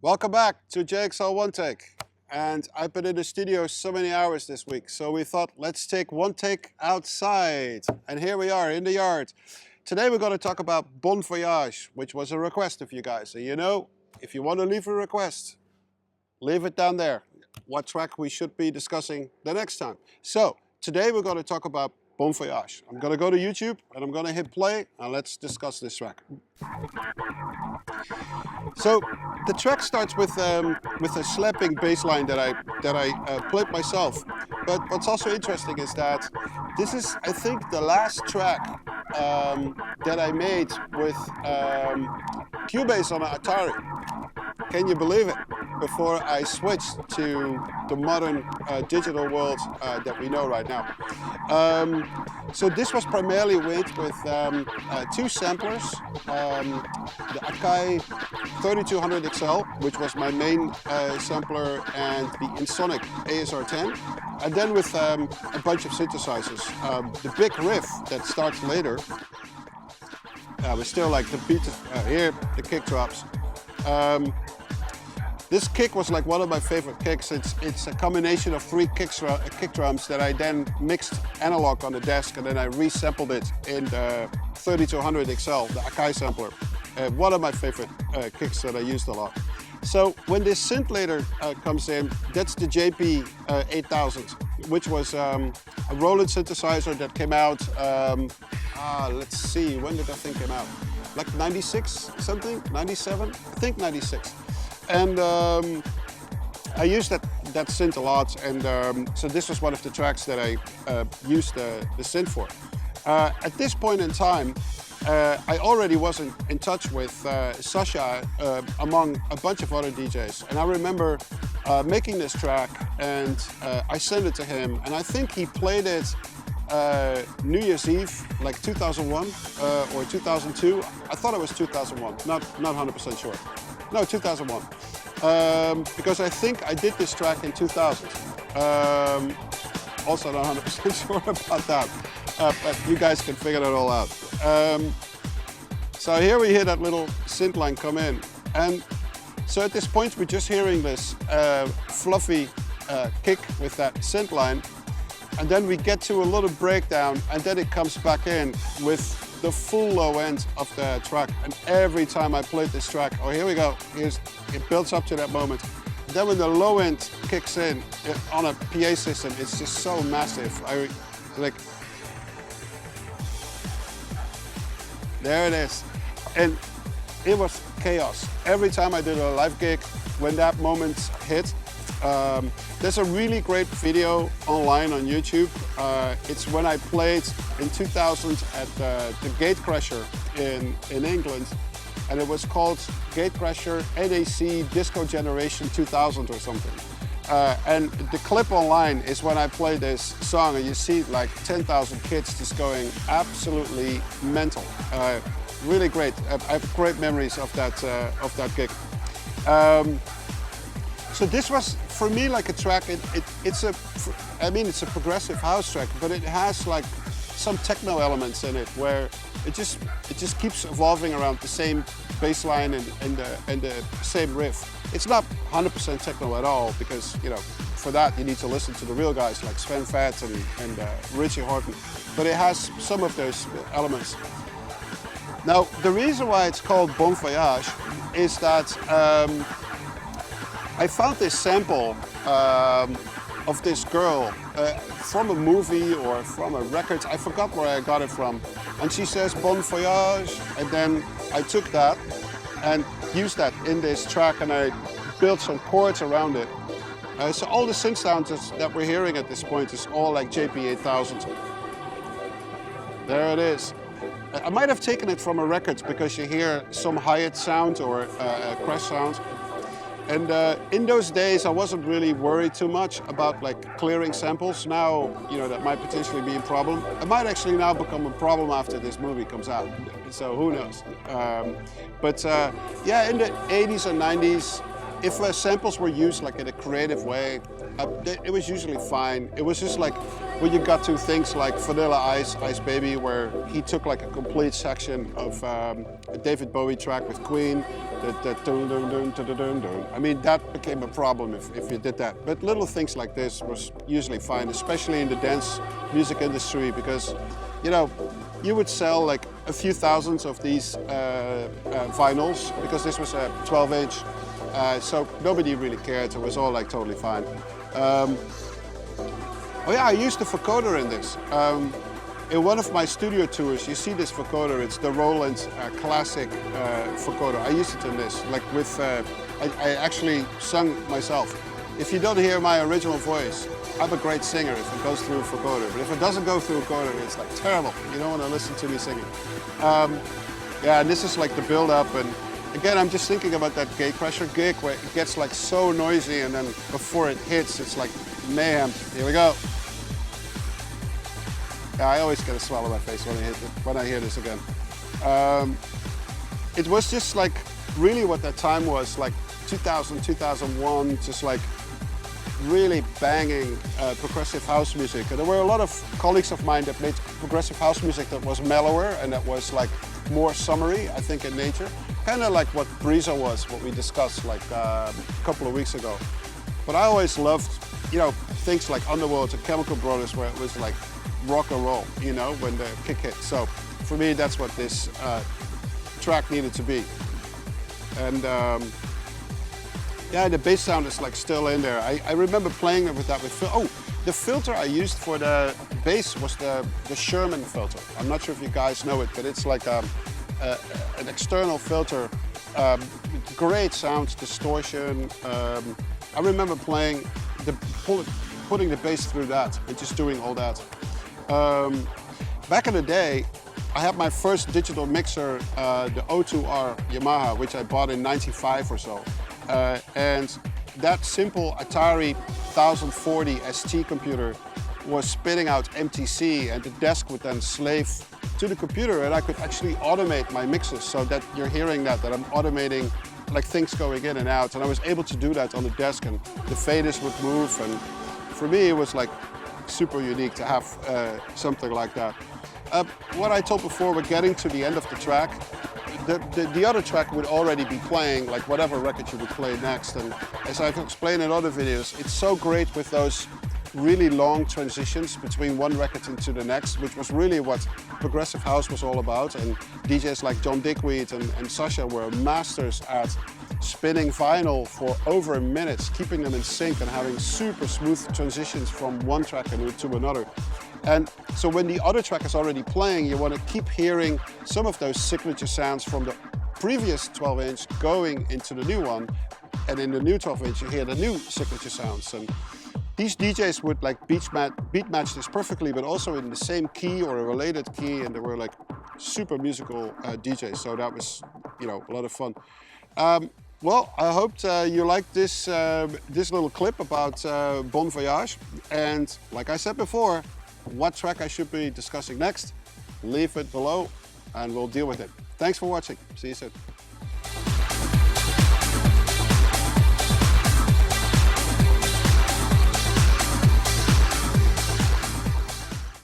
Welcome back to JXL One Take. And I've been in the studio so many hours this week, so we thought let's take one take outside. And here we are in the yard. Today we're going to talk about Bon Voyage, which was a request of you guys. And you know, if you want to leave a request, leave it down there. What track we should be discussing the next time. So today we're going to talk about Bon Voyage. I'm going to go to YouTube and I'm going to hit play and let's discuss this track. So the track starts with a slapping bass line that I played myself. But what's also interesting is that this is, I think, the last track that I made with Cubase on an Atari. Can you believe it? Before I switched to the modern digital world that we know right now. So this was primarily made with two samplers, the Akai 3200 XL, which was my main sampler, and the Insonic ASR10, and then with a bunch of synthesizers. The big riff that starts later was still like the beat, here the kick drops. This kick was like one of my favorite kicks. It's a combination of three kick drums that I then mixed analog on the desk, and then I resampled it in the 3200 XL, the Akai sampler. One of my favorite kicks that I used a lot. So when this synth later comes in, that's the JP 8000, which was a Roland synthesizer that came out, let's see, when did that thing come out? Like 96 something, 97? I think 96. And I used that synth a lot, and so this was one of the tracks that I used the synth for. At this point in time, I already was in touch with Sasha among a bunch of other DJs, and I remember making this track, and I sent it to him, and I think he played it New Year's Eve, like 2001 or 2002. I thought it was 2001, not 100% sure. No, 2001. Because I think I did this track in 2000. Also not 100% sure about that. But you guys can figure it all out. So here we hear that little synth line come in. And so at this point we're just hearing this fluffy kick with that synth line. And then we get to a little breakdown, and then it comes back in with the full low end of the track. And every time I played this track, oh, here we go, it builds up to that moment. Then when the low end kicks in on a PA system, it's just so massive. There it is. And it was chaos. Every time I did a live gig, when that moment hit, there's a really great video online on YouTube. It's when I played in 2000 at the Gatecrasher in England, and it was called Gatecrasher NAC Disco Generation 2000 or something. And the clip online is when I play this song, and you see like 10,000 kids just going absolutely mental. Really great. I have great memories of that gig. So this was, for me, like a track. It's a progressive house track, but it has like some techno elements in it where it just keeps evolving around the same bass line and the same riff. It's not 100% techno at all, because for that you need to listen to the real guys like Sven Väth and Richie Horton. But it has some of those elements. Now the reason why it's called Bon Voyage is that I found this sample of this girl from a movie or from a record. I forgot where I got it from. And she says Bon Voyage, and then I took that and used that in this track, and I built some chords around it. So all the synth sounds that we're hearing at this point is all like JP 8000. There it is. I might have taken it from a record because you hear some hi-hat sound or a crash sound. And in those days, I wasn't really worried too much about like clearing samples. Now, that might potentially be a problem. It might actually now become a problem after this movie comes out. So who knows? Yeah, in the 80s and 90s, if samples were used like in a creative way, it was usually fine. It was just like when you got to things like Vanilla Ice, Ice Baby, where he took like a complete section of a David Bowie track with Queen. I mean, that became a problem if you did that. But little things like this was usually fine, especially in the dance music industry, because, you know, you would sell like a few thousands of these vinyls, because this was a 12-inch. So nobody really cared. It was all like totally fine. Oh yeah, I used the vocoder in this. In one of my studio tours, you see this vocoder. It's the Roland classic vocoder. I used it in this, like with, I actually sung myself. If you don't hear my original voice, I'm a great singer if it goes through a vocoder. But if it doesn't go through a vocoder, it's like terrible. You don't want to listen to me singing. Yeah, and this is like the build-up. And again, I'm just thinking about that Gatecrasher gig where it gets like so noisy, and then before it hits, it's like mayhem. Here we go. Yeah, I always get a smile on my face when I hear this again. It was just like really what that time was, like 2000, 2001, just like really banging progressive house music. And there were a lot of colleagues of mine that made progressive house music that was mellower and that was like more summery, I think, in nature. Kind of like what Breeza was, what we discussed like a couple of weeks ago. But I always loved, you know, things like Underworld and Chemical Brothers, where it was like rock and roll, you know, when the kick hit. So for me, that's what this track needed to be. And yeah, the bass sound is like still in there. I remember playing with that with the filter I used for the bass was the Sherman filter. I'm not sure if you guys know it, but it's like an external filter. Great sounds, distortion. I remember playing putting the bass through that and just doing all that. Back in the day, I had my first digital mixer, the O2R Yamaha, which I bought in '95 or so. And that simple Atari 1040 ST computer was spitting out MTC, and the desk would then slave to the computer, and I could actually automate my mixes so that you're hearing that I'm automating like things going in and out. And I was able to do that on the desk, and the faders would move. And for me, it was like super unique to have something like that. What I told before, we're getting to the end of the track. The other track would already be playing, like whatever record you would play next. And as I've explained in other videos, it's so great with those really long transitions between one record into the next, which was really what progressive house was all about. And DJs like John Dickweed and Sasha were masters at spinning vinyl for over minutes, keeping them in sync and having super smooth transitions from one track to another. And so when the other track is already playing, you want to keep hearing some of those signature sounds from the previous 12-inch going into the new one. And in the new 12-inch, you hear the new signature sounds. And these DJs would like beat match this perfectly, but also in the same key or a related key. And they were like super musical DJs. So that was, you know, a lot of fun. Well, I hope you liked this, this little clip about Bon Voyage. And like I said before, what track I should be discussing next, leave it below and we'll deal with it. Thanks for watching. See you soon.